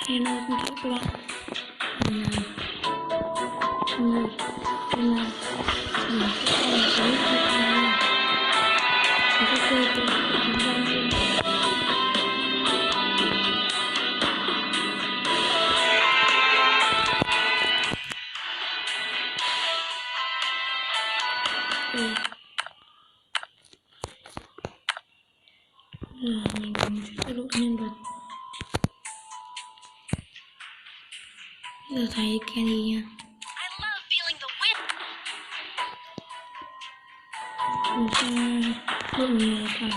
Hello xin chào các bạn. Hôm nay mình sẽ quay một clip như thế này. Mình sẽ chơi từ chúng ta lên. Giờ mình sẽ thay đổi nhân vật. Giờ thấy Kenny nha. Mình sẽ đổi người cả.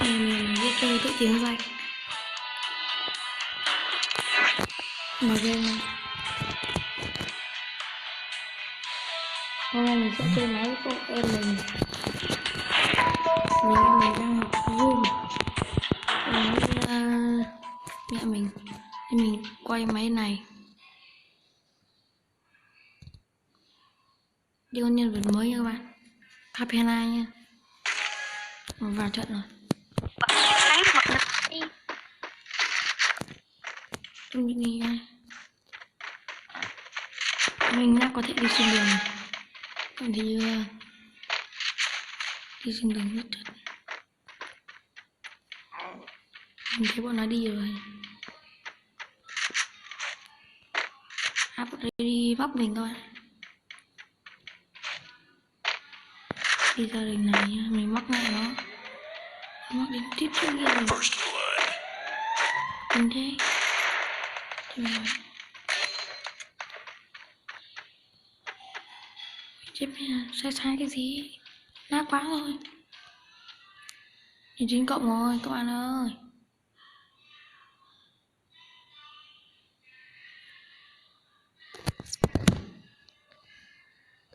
Mình sẽ chơi tự tiếng vậy. Mở game này. Hôm nay mình sẽ chơi máy của em mình. Vì em mình đang học Zoom với mẹ mình. Nên mình quay máy này. Đi con nhân vật mới nha các bạn. Capella nha. Vào trận rồi. Trong những gì đây? Mình đã có thể đi trên đường. Còn thì đi trên đường rất chật. Mình thấy bọn nó đi rồi. Bọn đấy đi bóc mình thôi. Đi gia đình này nhá, mình mắc lại nó. Mắc đến tiếp trước kia rồi. Kinh thế. Chết mẹ, sai cái gì? Nát quá rồi. 9 cộng rồi các bạn ơi.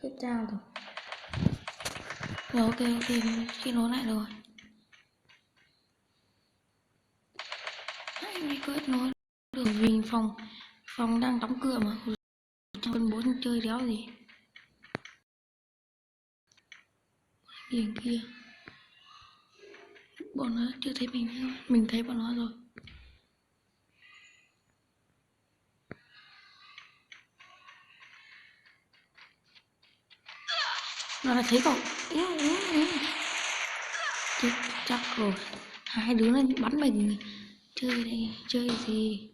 Kết trao rồi. Rồi ok, kết nối lại rồi. Mày kết nối được vì phòng đang đóng cửa mà. Trong bên 4 chơi đéo gì. Điền kia. Bọn nó chưa thấy mình nữa. Mình thấy bọn nó rồi. Nó đã thấy cậu. Chết chắc rồi. Hai đứa nó bắn mình. Chơi đây, chơi gì?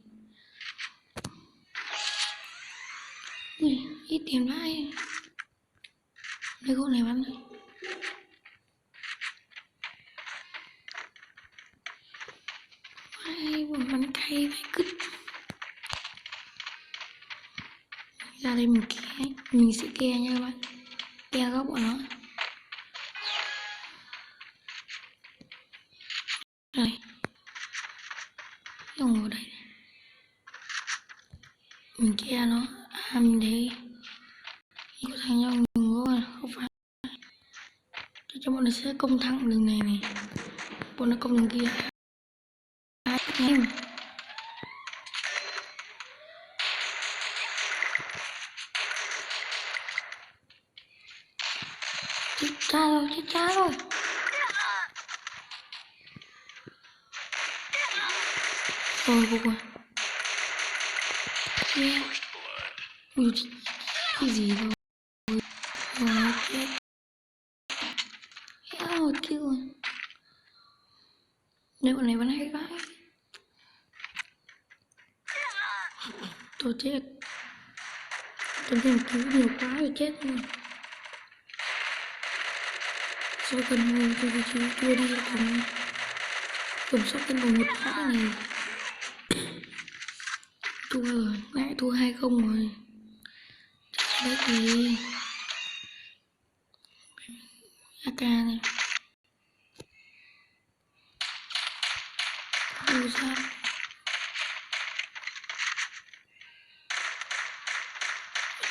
Ui, ít tiền vãi. Đây gỗ này bắn rồi. Ai bắn cay phải cứt. Ra đây mình ke, mình sẽ ke nha các bạn. Ke góc bọn nó. Đây. Đồng ở đây. Mình ke nó. Mình thấy có thằng nhau mình có không phải. Cho bọn nó sẽ công thẳng đường này này. Bọn nó công đường kia. Nhanh. Chết cha rồi. Rồi vô rồi. Yeah. Ui, cái gì rồi. Rồi chết. Một kill rồi. Nếu bọn này vẫn hay vãi. Tôi chết. Tôi tìm cứu nhiều quá rồi chết rồi. Sao cần người tôi chưa đi cầm sóc cái vòng 1 vãi này. Thua rồi, lại thua 2-0 rồi. Đấy gì. AK này. Ui sao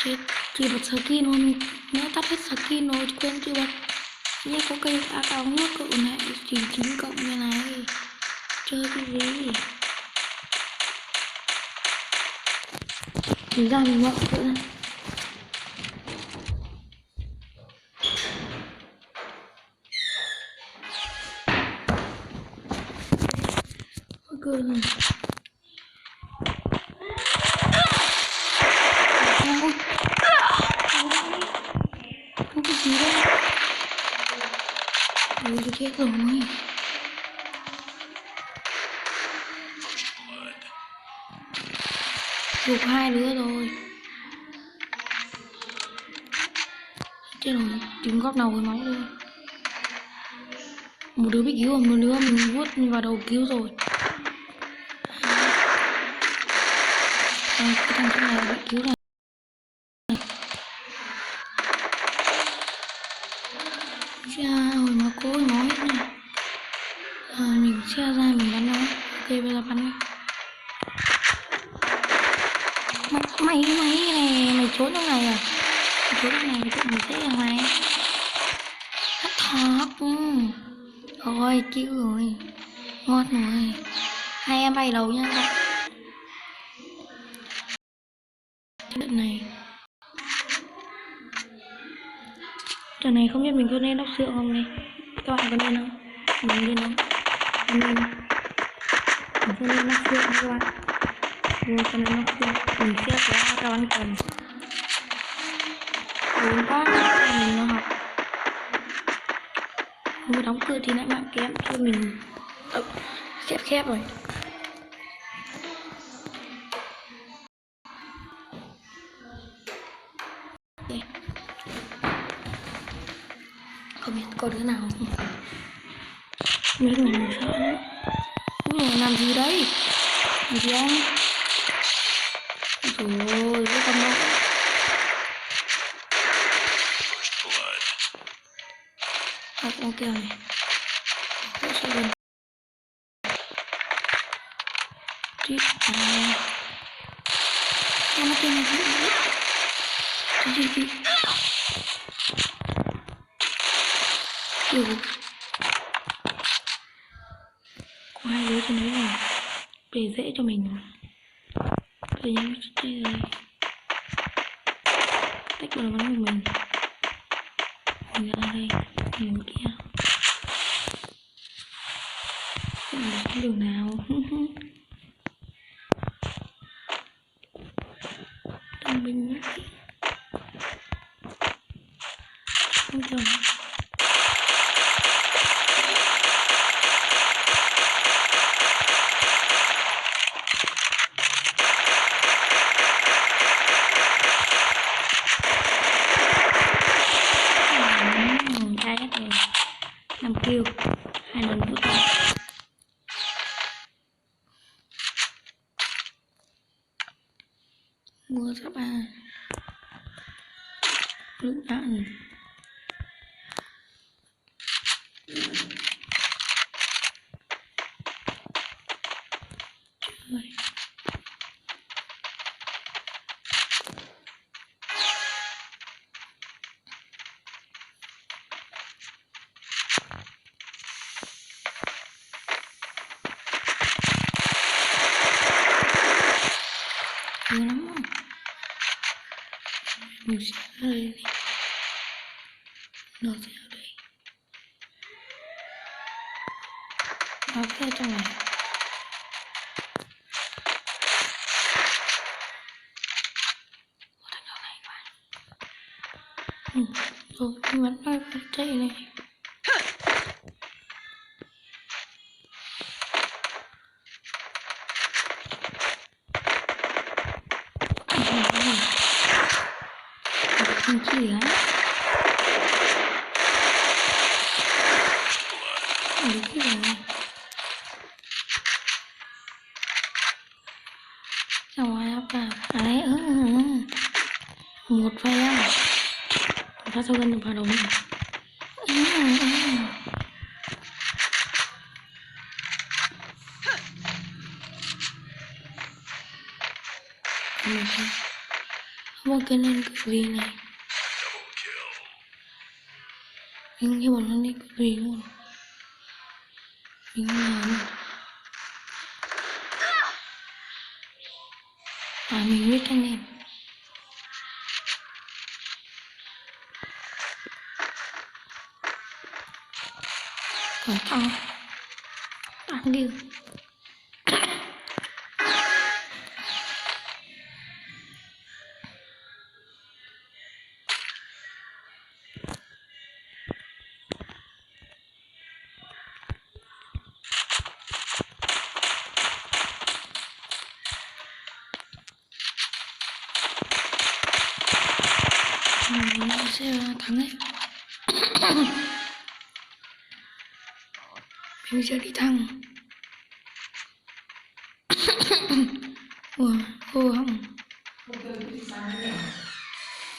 chết, chỉ bật skin luôn, nó tắt hết skin rồi, quên chưa bật. Nhé có cây AK ống nước cậu này 99 cộng như này, chơi cái gì thì ra mình mộng tự ra. Cười rồi. Không có gì đâu. Ôi tôi chết rồi. Gục hai đứa rồi. Chết rồi, trứng góc nào với máu luôn. Một đứa bị cứu rồi, một đứa mình vuốt vào đầu cứu rồi. Cái thằng trong này bị cứu này. Hồi mà cố nói hết này. Mình xe ra mình bắn nó. Ok bây giờ bắn đi. Mày này, mày trốn trong này à? Mày trốn trong này thì tụi mình sẽ làm này. Hết thật. Rồi cứu rồi. Ngon rồi. Hai em bay đầu nha các bạn. Trận này. Trận này không biết mình có nên đắp sữa không này. Các bạn có nên không? Mình nên không? Mình nên. Mình sẽ nên đắp sữa các bạn. Rồi cho nên đắp sữa. Mình sẽ có các bạn cần. Bốn quá mình nó học. Mới đóng cửa thì lại mạng kém cho mình khép rồi. Okay. Không biết có đứa nào không? Những người mình sợ lắm. Ui, làm gì đấy? Làm gì anh? Rồi, cái con đó. Ok này. Tôi sẽ lên. Chết à. Nó tên là gì? Gì? Có hai đứa trên đấy rồi. Để dễ cho mình rồi. Bây giờ đây rồi. Tách vào bắn của mình. Mình ra đây. Mình kia. Mình bắn đường nào. Đồng binh nữa. Không chồng. Cái này 5 kill 2 lần vút tay. Mua giáp A lựu đạn. Trời. Nhiều lắm không? Mình sẽ ở đây. Nó sẽ ở đây. Nó sẽ trong này. Rồi mình vẫn phải chạy này. Mình chỉ á. Đúng rồi. Ra ngoài áp cả. Đấy, một phe. Phát sau gần được vào đầu mình. Không có nên cự ly này. Nhưng khi bọn nó đi cự ly luôn. Mình làm. Mình biết anh em. Còn ăn đi. Mình sẽ thắng đấy. Mình sẽ đi thắng. Hỏng.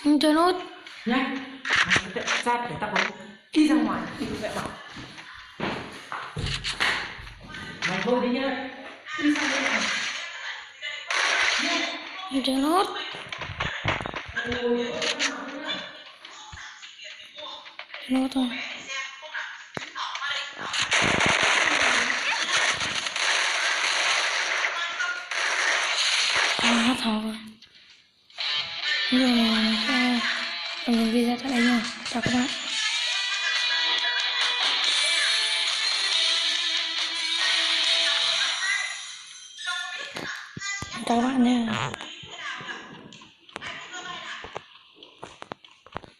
Không chơi nốt. Nhanh. Ra để tao đi ra ngoài thì mẹ bảo. Mày thôi đi nhá. Đi sang đây này. Không chơi nốt. Nốt thôi. Hát thỏ rồi. Bây giờ mình sẽ video tại đây nha. Chào các bạn.